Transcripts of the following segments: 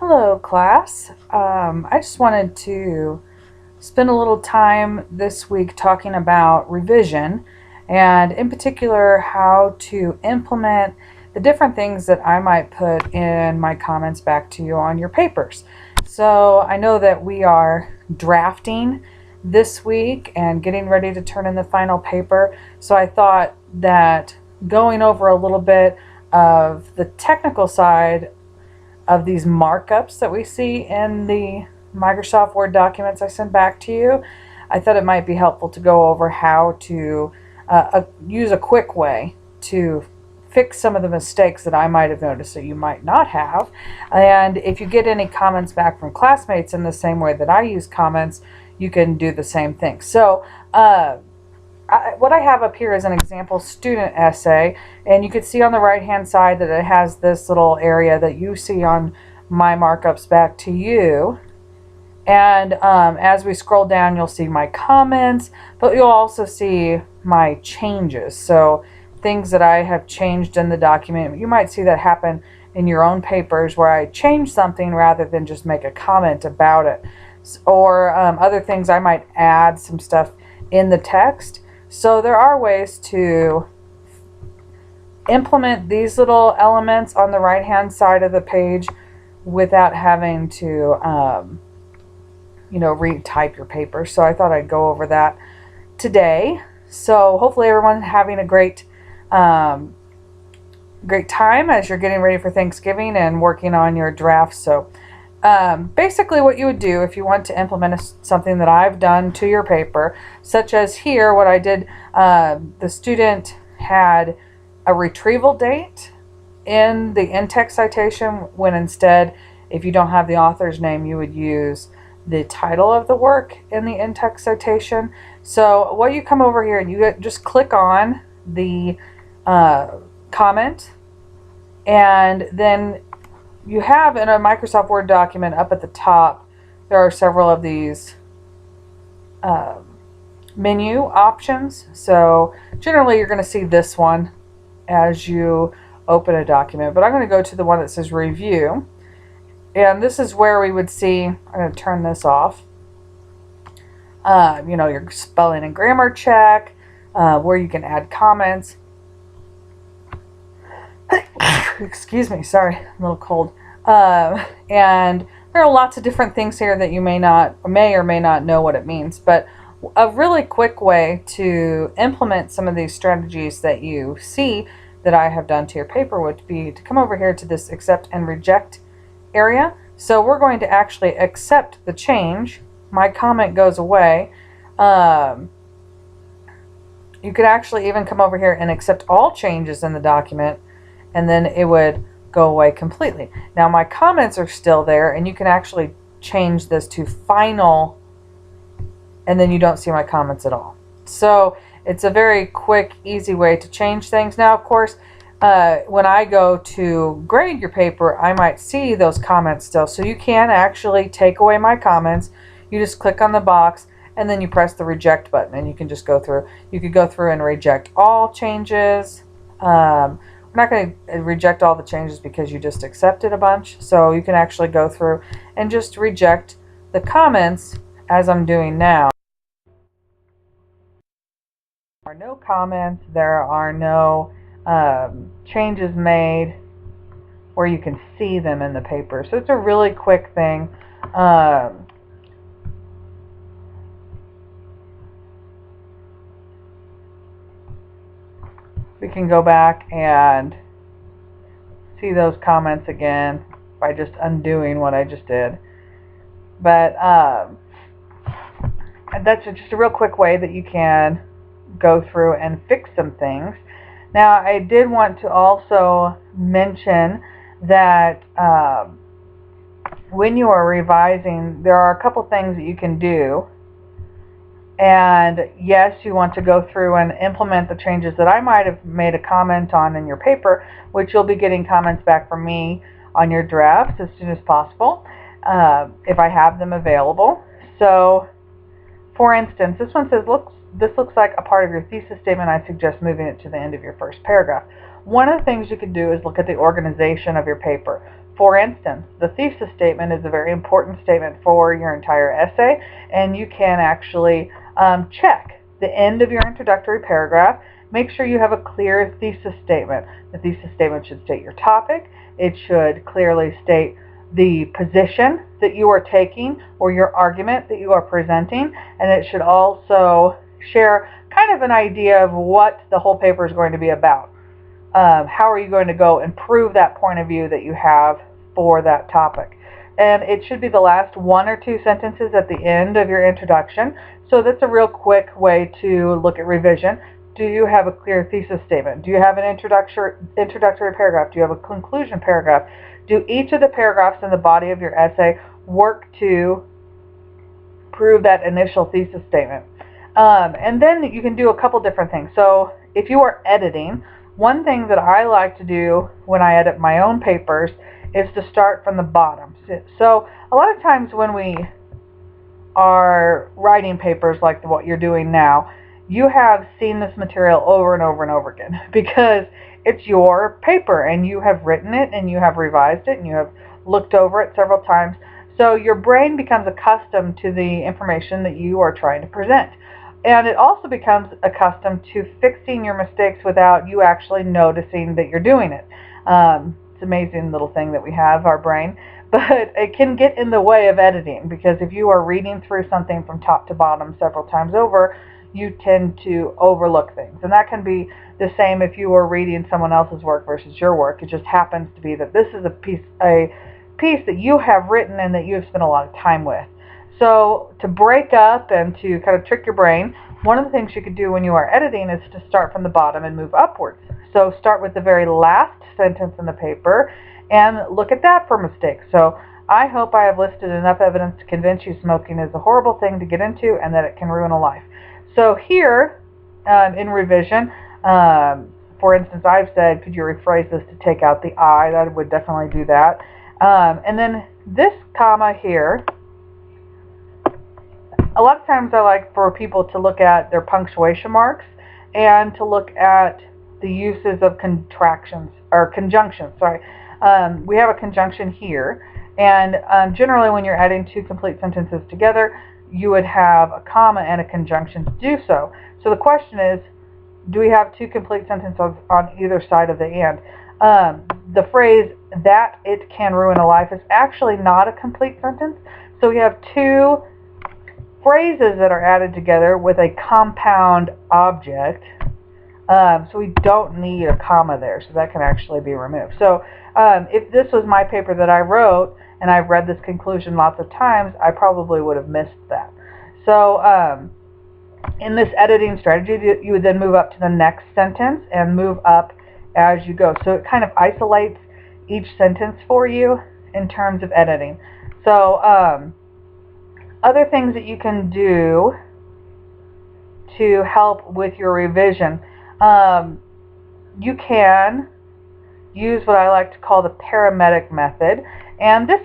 Hello, class. I just wanted to spend a little time this week talking about revision and, in particular, how to implement the different things that I might put in my comments back to you on your papers. So, I know that we are drafting this week and getting ready to turn in the final paper. So, I thought that going over a little bit of the technical side of these markups that we see in the Microsoft Word documents I send back to you, I thought it might be helpful to go over how to use a quick way to fix some of the mistakes that I might have noticed that you might not have. And if you get any comments back from classmates in the same way that I use comments, you can do the same thing. So what I have up here is an example student essay, and you can see on the right hand side that it has this little area that you see on my markups back to you. And as we scroll down, you'll see my comments, but you'll also see my changes. So things that I have changed in the document. You might see that happen in your own papers where I change something rather than just make a comment about it. Or other things, I might add some stuff in the text. So there are ways to implement these little elements on the right hand side of the page without having to retype your paper. So I thought I'd go over that today. So hopefully everyone's having a great time as you're getting ready for Thanksgiving and working on your drafts. So basically what you would do if you want to implement something that I've done to your paper, such as here, what I did, the student had a retrieval date in the in-text citation, when instead, if you don't have the author's name, you would use the title of the work in the in-text citation. So what you come over here and you just click on the comment, and then you have in a Microsoft Word document up at the top, there are several of these menu options. So generally you're going to see this one as you open a document, but I'm going to go to the one that says review. And this is where we would see, I'm going to turn this off, your spelling and grammar check, where you can add comments. Excuse me, sorry, I'm a little cold. And there are lots of different things here that you may or may not know what it means. But a really quick way to implement some of these strategies that you see that I have done to your paper would be to come over here to this accept and reject area. So we're going to actually accept the change. My comment goes away. You could actually even come over here and accept all changes in the document, and then it would go away completely. Now my comments are still there, and you can actually change this to final, and then you don't see my comments at all. So it's a very quick, easy way to change things. Now, of course, when I go to grade your paper, I might see those comments still. So you can actually take away my comments. You just click on the box, and then you press the reject button, and you can just go through. You could go through and reject all changes. We're not going to reject all the changes because you just accepted a bunch. So you can actually go through and just reject the comments as I'm doing now. There are no comments. There are no changes made where you can see them in the paper. So it's a really quick thing. We can go back and see those comments again by just undoing what I just did. But that's just a real quick way that you can go through and fix some things. Now, I did want to also mention that when you are revising, there are a couple things that you can do. And yes, you want to go through and implement the changes that I might have made a comment on in your paper, which you'll be getting comments back from me on your drafts as soon as possible, if I have them available. So, for instance, this one says, this looks like a part of your thesis statement. I suggest moving it to the end of your first paragraph. One of the things you could do is look at the organization of your paper. For instance, the thesis statement is a very important statement for your entire essay, and you can actually check the end of your introductory paragraph. Make sure you have a clear thesis statement. The thesis statement should state your topic. It should clearly state the position that you are taking or your argument that you are presenting, and it should also share kind of an idea of what the whole paper is going to be about. How are you going to go and prove that point of view that you have for that topic? And it should be the last one or two sentences at the end of your introduction. So that's a real quick way to look at revision. Do you have a clear thesis statement? Do you have an introductory paragraph? Do you have a conclusion paragraph? Do each of the paragraphs in the body of your essay work to prove that initial thesis statement? And then you can do a couple different things. So if you are editing, one thing that I like to do when I edit my own papers is to start from the bottom. So a lot of times when we are writing papers like what you're doing now, you have seen this material over and over and over again because it's your paper and you have written it and you have revised it and you have looked over it several times. So your brain becomes accustomed to the information that you are trying to present. And it also becomes accustomed to fixing your mistakes without you actually noticing that you're doing it. It's an amazing little thing that we have, our brain. But it can get in the way of editing because if you are reading through something from top to bottom several times over, you tend to overlook things. And that can be the same if you are reading someone else's work versus your work. It just happens to be that this is a piece that you have written and that you have spent a lot of time with. So to break up and to kind of trick your brain, one of the things you could do when you are editing is to start from the bottom and move upwards. So start with the very last sentence in the paper and look at that for mistakes. So I hope I have listed enough evidence to convince you smoking is a horrible thing to get into and that it can ruin a life. So here in revision, for instance, I've said, could you rephrase this to take out the I? That would definitely do that. And then this comma here, a lot of times I like for people to look at their punctuation marks and to look at the uses of contractions or conjunctions. Sorry, we have a conjunction here, and generally when you're adding two complete sentences together, you would have a comma and a conjunction to do so. So the question is, do we have two complete sentences on either side of the and? The phrase that it can ruin a life is actually not a complete sentence. So we have two phrases that are added together with a compound object. So we don't need a comma there, so that can actually be removed. So if this was my paper that I wrote and I've read this conclusion lots of times, I probably would have missed that. So in this editing strategy, you would then move up to the next sentence and move up as you go. So it kind of isolates each sentence for you in terms of editing. So other things that you can do to help with your revision, you can use what I like to call the paramedic method. And this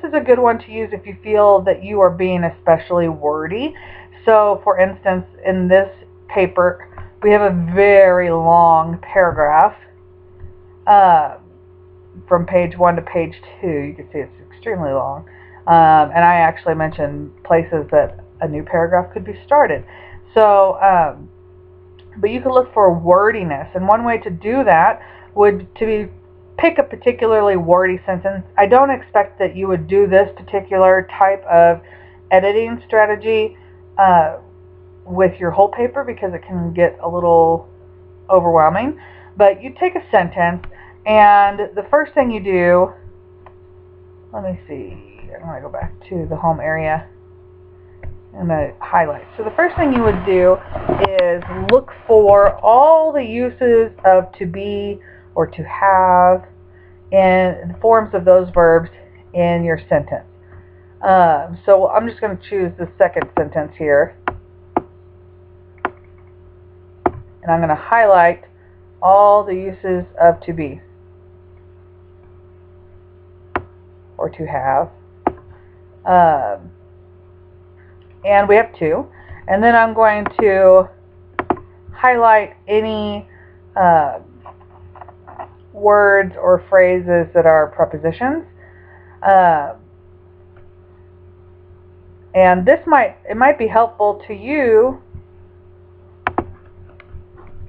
is a good one to use if you feel that you are being especially wordy. So for instance, in this paper, we have a very long paragraph from page 1 to page 2. You can see it's extremely long. And I actually mentioned places that a new paragraph could be started. So, but you could look for wordiness. And one way to do that would pick a particularly wordy sentence. I don't expect that you would do this particular type of editing strategy with your whole paper because it can get a little overwhelming. But you take a sentence and the first thing you do, let me see, I'm going to go back to the home area and the highlight. So the first thing you would do is look for all the uses of to be or to have in forms of those verbs in your sentence. So I'm just going to choose the second sentence here. And I'm going to highlight all the uses of to be or to have. And we have two. And then I'm going to highlight any words or phrases that are prepositions. And this might be helpful to you.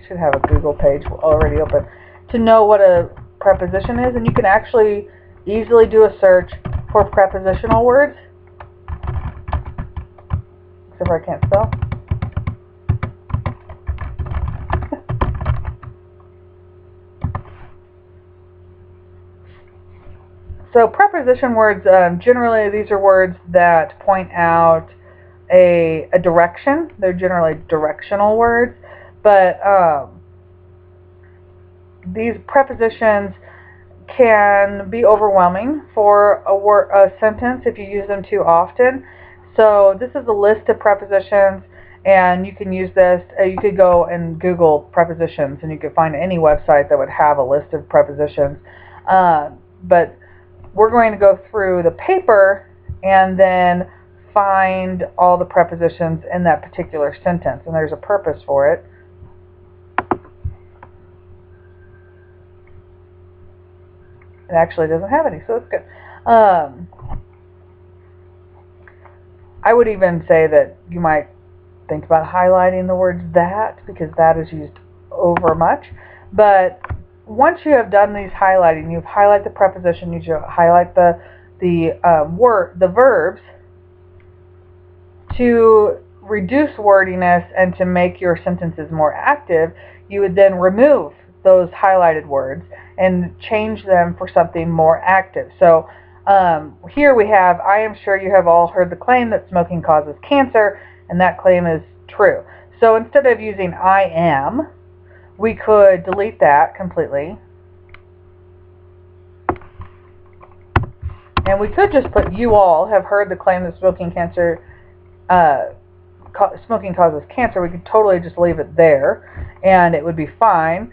Should have a Google page already open to know what a preposition is, and you can actually easily do a search for prepositional words. Except for I can't spell. So preposition words, generally these are words that point out a direction. They're generally directional words, but these prepositions can be overwhelming for a sentence if you use them too often. So this is a list of prepositions, and you can use this. You could go and Google prepositions, and you could find any website that would have a list of prepositions. But we're going to go through the paper and then find all the prepositions in that particular sentence, and there's a purpose for it. It actually doesn't have any, so it's good. I would even say that you might think about highlighting the words that, because that is used over much. But once you have done these highlighting, you highlight the preposition, you highlight the verbs to reduce wordiness and to make your sentences more active. You would then remove those highlighted words and change them for something more active. So here we have, I am sure you have all heard the claim that smoking causes cancer, and that claim is true. So instead of using I am, we could delete that completely. And we could just put, you all have heard the claim that smoking causes cancer. We could totally just leave it there, and it would be fine.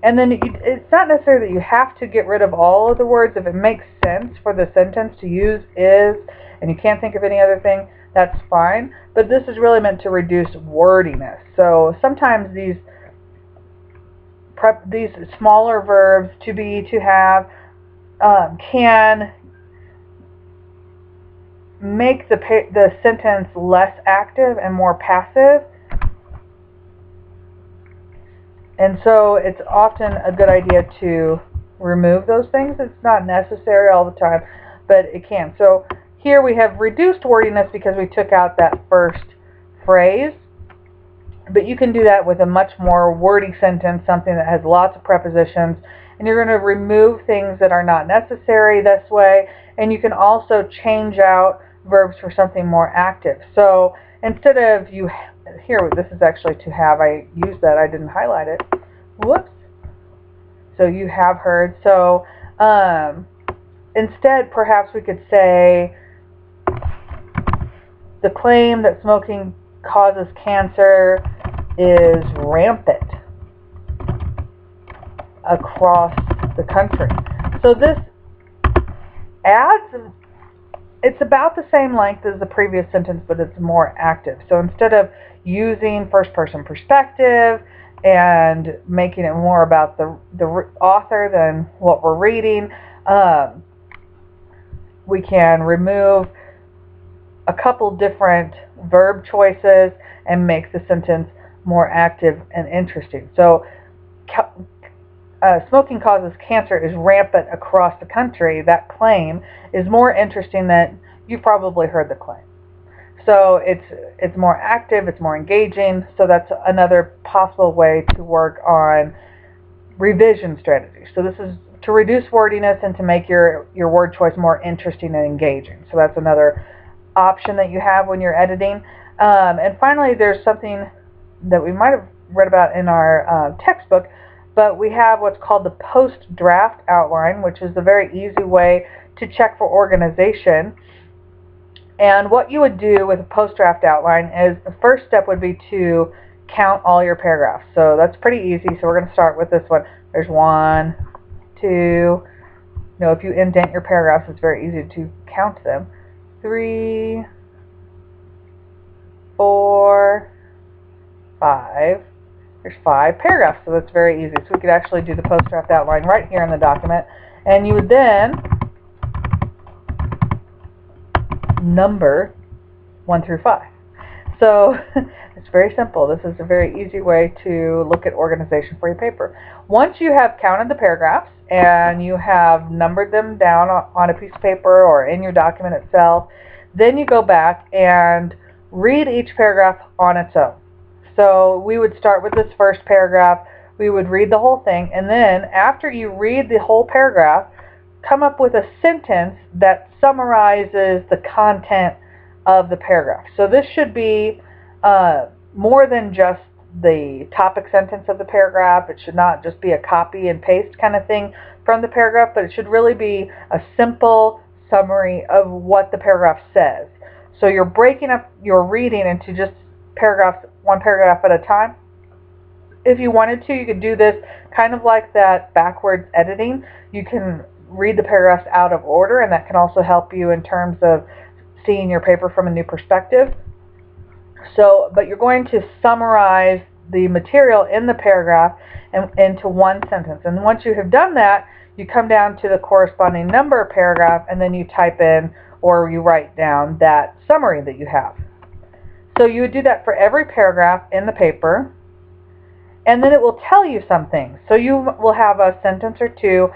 And then it's not necessary that you have to get rid of all of the words. If it makes sense for the sentence to use is, and you can't think of any other thing, that's fine. But this is really meant to reduce wordiness. So sometimes these smaller verbs, to be, to have, can make the sentence less active and more passive. And so it's often a good idea to remove those things. It's not necessary all the time, but it can. So here we have reduced wordiness because we took out that first phrase. But you can do that with a much more wordy sentence, something that has lots of prepositions. And you're going to remove things that are not necessary this way. And you can also change out verbs for something more active. So instead of you... Here, this is actually to have. I used that. I didn't highlight it. Whoops. So you have heard. So instead, perhaps we could say the claim that smoking causes cancer is rampant across the country. So this adds... It's about the same length as the previous sentence, but it's more active. So instead of using first-person perspective and making it more about the author than what we're reading, we can remove a couple different verb choices and make the sentence more active and interesting. So smoking causes cancer is rampant across the country. That claim is more interesting than you've probably heard the claim. So it's more active, it's more engaging. So that's another possible way to work on revision strategies. So this is to reduce wordiness and to make your word choice more interesting and engaging. So that's another option that you have when you're editing. And finally, there's something that we might have read about in our textbook, but we have what's called the post-draft outline, which is a very easy way to check for organization. And what you would do with a post-draft outline is the first step would be to count all your paragraphs. So that's pretty easy. So we're going to start with this one. There's 1, 2. You know, if you indent your paragraphs, it's very easy to count them. 3, 4, 5, There's 5 paragraphs, so that's very easy. So we could actually do the post-draft outline right here in the document, and you would then number 1 through 5. So it's very simple. This is a very easy way to look at organization for your paper. Once you have counted the paragraphs and you have numbered them down on a piece of paper or in your document itself, then you go back and read each paragraph on its own. So we would start with this first paragraph. We would read the whole thing, and then after you read the whole paragraph, come up with a sentence that summarizes the content of the paragraph. So this should be more than just the topic sentence of the paragraph. It should not just be a copy and paste kind of thing from the paragraph, but it should really be a simple summary of what the paragraph says. So you're breaking up your reading into just paragraphs, one paragraph at a time. If you wanted to, you could do this kind of like that backwards editing. You can read the paragraphs out of order, and that can also help you in terms of seeing your paper from a new perspective. So, but you're going to summarize the material in the paragraph into one sentence. And once you have done that, you come down to the corresponding number paragraph, and then you type in or you write down that summary that you have. So you would do that for every paragraph in the paper, and then it will tell you something. So you will have a sentence or two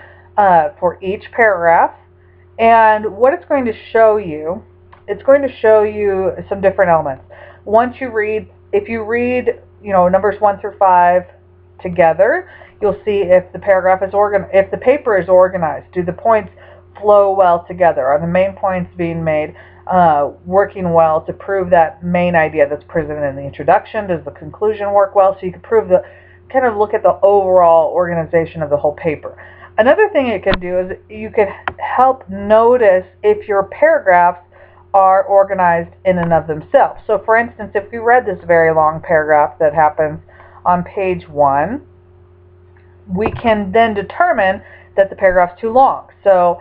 for each paragraph, and what it's going to show you, it's going to show you some different elements. Once you read, if you read, numbers 1 through 5 together, you'll see if the paragraph is if the paper is organized. Do the points flow well together? Are the main points being made working well to prove that main idea that's presented in the introduction? Does the conclusion work well? So you can kind of look at the overall organization of the whole paper. Another thing it can do is you can help notice if your paragraphs are organized in and of themselves. So for instance, if we read this very long paragraph that happens on page 1, we can then determine that the paragraph's too long. So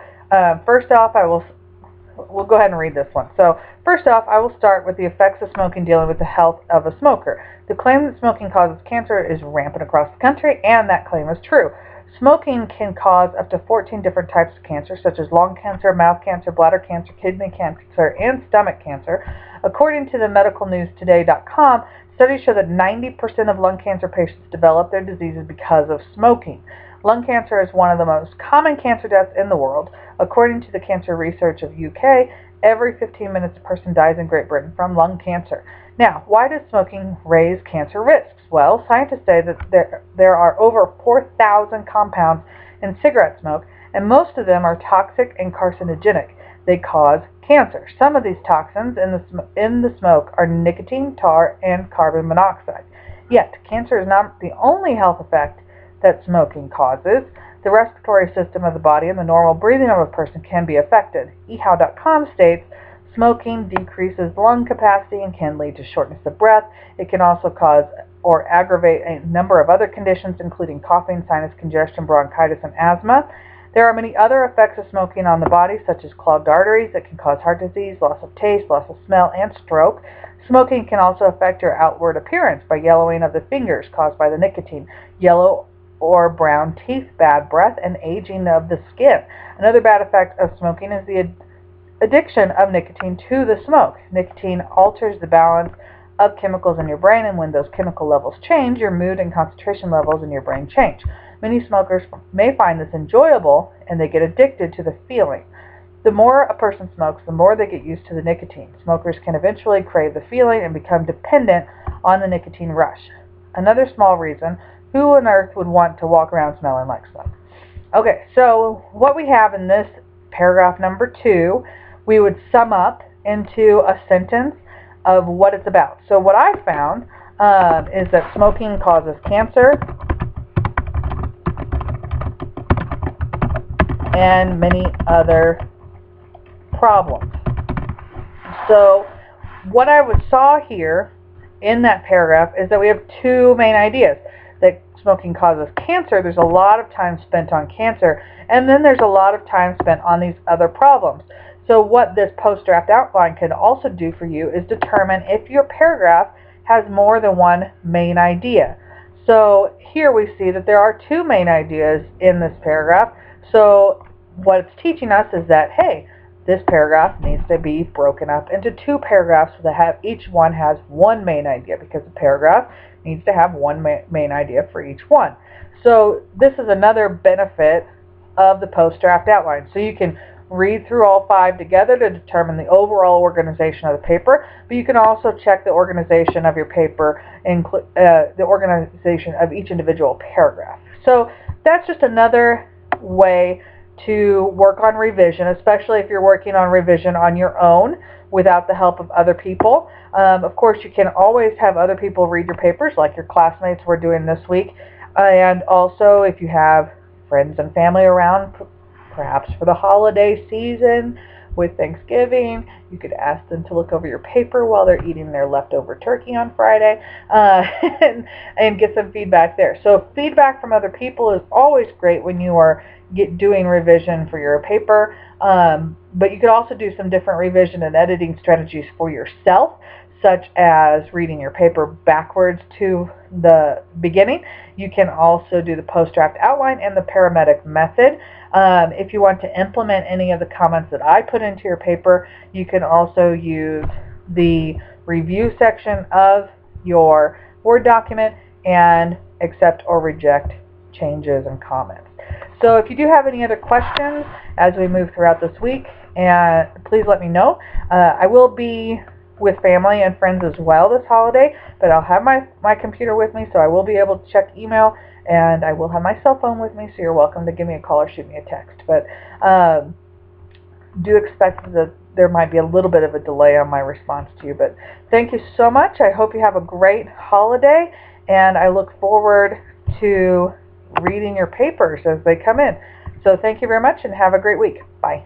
first off, we'll go ahead and read this one. So first off, I will start with the effects of smoking dealing with the health of a smoker. The claim that smoking causes cancer is rampant across the country, and that claim is true. Smoking can cause up to 14 different types of cancer, such as lung cancer, mouth cancer, bladder cancer, kidney cancer, and stomach cancer. According to the medicalnewstoday.com, studies show that 90% of lung cancer patients develop their diseases because of smoking. Lung cancer is one of the most common cancer deaths in the world. According to the Cancer Research of UK, every 15 minutes a person dies in Great Britain from lung cancer. Now, why does smoking raise cancer risks? Well, scientists say that there are over 4,000 compounds in cigarette smoke, and most of them are toxic and carcinogenic. They cause cancer. Some of these toxins in the smoke are nicotine, tar, and carbon monoxide. Yet, cancer is not the only health effect that smoking causes. The respiratory system of the body and the normal breathing of a person can be affected. eHow.com states, smoking decreases lung capacity and can lead to shortness of breath. It can also cause or aggravate a number of other conditions, including coughing, sinus congestion, bronchitis, and asthma. There are many other effects of smoking on the body, such as clogged arteries that can cause heart disease, loss of taste, loss of smell, and stroke. Smoking can also affect your outward appearance by yellowing of the fingers caused by the nicotine, yellow or brown teeth, bad breath, and aging of the skin. Another bad effect of smoking is the addiction of nicotine to the smoke. Nicotine alters the balance of chemicals in your brain, and when those chemical levels change, your mood and concentration levels in your brain change. Many smokers may find this enjoyable, and they get addicted to the feeling. The more a person smokes, the more they get used to the nicotine. Smokers can eventually crave the feeling and become dependent on the nicotine rush. Another small reason, who on earth would want to walk around smelling like smoke? Okay, so what we have in this paragraph number 2, we would sum up into a sentence of what it's about. So what I found is that smoking causes cancer and many other problems. So what I saw here in that paragraph is that we have 2 main ideas. That smoking causes cancer, there's a lot of time spent on cancer, and then there's a lot of time spent on these other problems. So what this post-draft outline can also do for you is determine if your paragraph has more than one main idea. So here we see that there are two main ideas in this paragraph. So what it's teaching us is that, hey, this paragraph needs to be broken up into two paragraphs so that each one has one main idea, because the paragraph needs to have one main idea for each one. So this is another benefit of the post-draft outline. So you can read through all five together to determine the overall organization of the paper, but you can also check the organization of your paper, the organization of each individual paragraph. So that's just another way to work on revision, especially if you're working on revision on your own without the help of other people. Of course, you can always have other people read your papers, like your classmates were doing this week. And also, if you have friends and family around, perhaps for the holiday season with Thanksgiving, you could ask them to look over your paper while they're eating their leftover turkey on Friday, and get some feedback there. So feedback from other people is always great when you are doing revision for your paper, but you could also do some different revision and editing strategies for yourself, such as reading your paper backwards to the beginning. You can also do the post-draft outline and the paramedic method. If you want to implement any of the comments that I put into your paper, you can also use the review section of your Word document and accept or reject changes and comments. So if you do have any other questions as we move throughout this week, please let me know. I will be with family and friends as well this holiday, but I'll have my computer with me, so I will be able to check email, and I will have my cell phone with me, so you're welcome to give me a call or shoot me a text. But do expect that there might be a little bit of a delay on my response to you. But thank you so much. I hope you have a great holiday, and I look forward to reading your papers as they come in. So thank you very much, and have a great week. Bye.